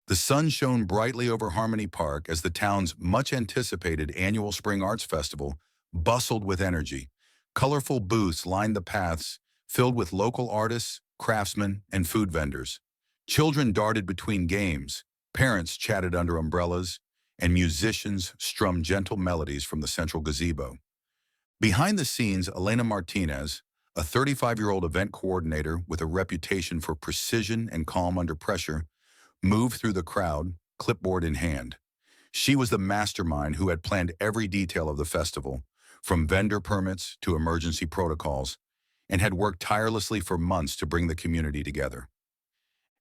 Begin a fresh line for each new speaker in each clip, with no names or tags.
The sun shone brightly over Harmony Park as the town's much-anticipated annual Spring Arts Festival bustled with energy. Colorful booths lined the paths, filled with local artists, craftsmen, and food vendors. Children darted between games, parents chatted under umbrellas, and musicians strummed gentle melodies from the central gazebo. Behind the scenes, Elena Martinez, a 35-year-old event coordinator with a reputation for precision and calm under pressure, moved through the crowd, clipboard in hand. She was the mastermind who had planned every detail of the festival, from vendor permits to emergency protocols, and had worked tirelessly for months to bring the community together.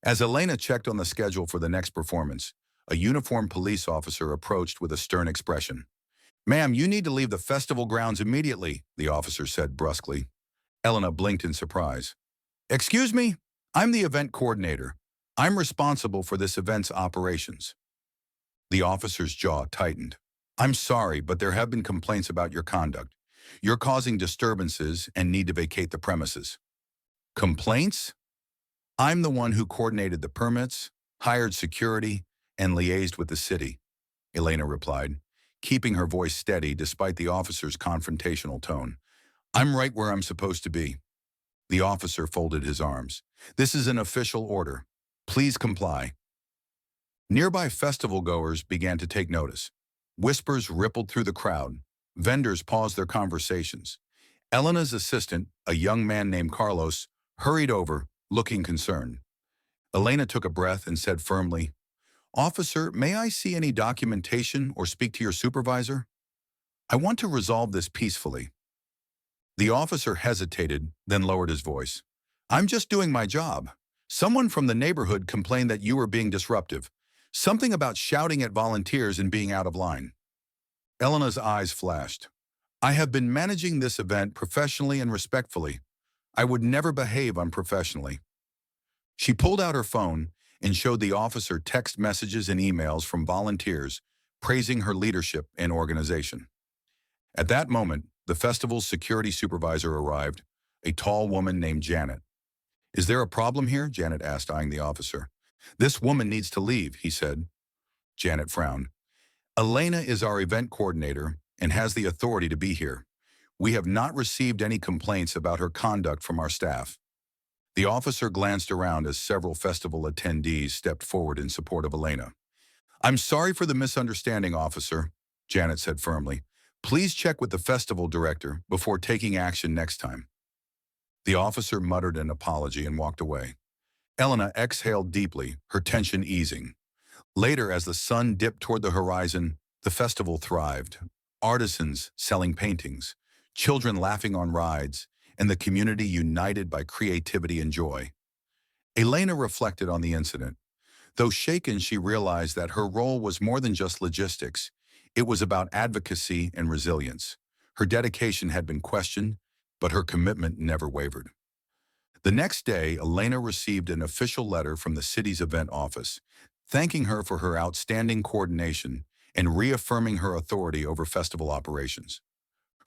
As Elena checked on the schedule for the next performance, a uniformed police officer approached with a stern expression. "Ma'am, you need to leave the festival grounds immediately," the officer said brusquely. Elena blinked in surprise. "Excuse me? I'm the event coordinator. I'm responsible for this event's operations." The officer's jaw tightened. "I'm sorry, but there have been complaints about your conduct. You're causing disturbances and need to vacate the premises." "Complaints? I'm the one who coordinated the permits, hired security, and liaised with the city," Elena replied, keeping her voice steady despite the officer's confrontational tone. "I'm right where I'm supposed to be." The officer folded his arms. "This is an official order. Please comply." Nearby festival goers began to take notice. Whispers rippled through the crowd. Vendors paused their conversations. Elena's assistant, a young man named Carlos, hurried over, looking concerned. Elena took a breath and said firmly, "Officer, may I see any documentation or speak to your supervisor? I want to resolve this peacefully." The officer hesitated, then lowered his voice. "I'm just doing my job. Someone from the neighborhood complained that you were being disruptive. Something about shouting at volunteers and being out of line." Elena's eyes flashed. "I have been managing this event professionally and respectfully. I would never behave unprofessionally." She pulled out her phone and showed the officer text messages and emails from volunteers praising her leadership and organization. At that moment, the festival's security supervisor arrived, a tall woman named Janet. "Is there a problem here?" Janet asked, eyeing the officer. "This woman needs to leave," he said. Janet frowned. "Elena is our event coordinator and has the authority to be here. We have not received any complaints about her conduct from our staff." The officer glanced around as several festival attendees stepped forward in support of Elena. "I'm sorry for the misunderstanding, officer," Janet said firmly. "Please check with the festival director before taking action next time." The officer muttered an apology and walked away. Elena exhaled deeply, her tension easing. Later, as the sun dipped toward the horizon, the festival thrived. Artisans selling paintings, children laughing on rides, and the community united by creativity and joy. Elena reflected on the incident. Though shaken, she realized that her role was more than just logistics. It was about advocacy and resilience. Her dedication had been questioned, but her commitment never wavered. The next day, Elena received an official letter from the city's event office, thanking her for her outstanding coordination and reaffirming her authority over festival operations.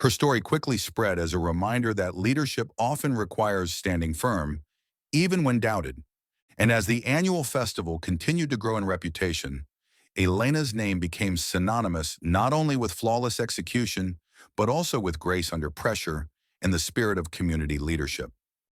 Her story quickly spread as a reminder that leadership often requires standing firm, even when doubted. And as the annual festival continued to grow in reputation, Elena's name became synonymous not only with flawless execution, but also with grace under pressure and the spirit of community leadership.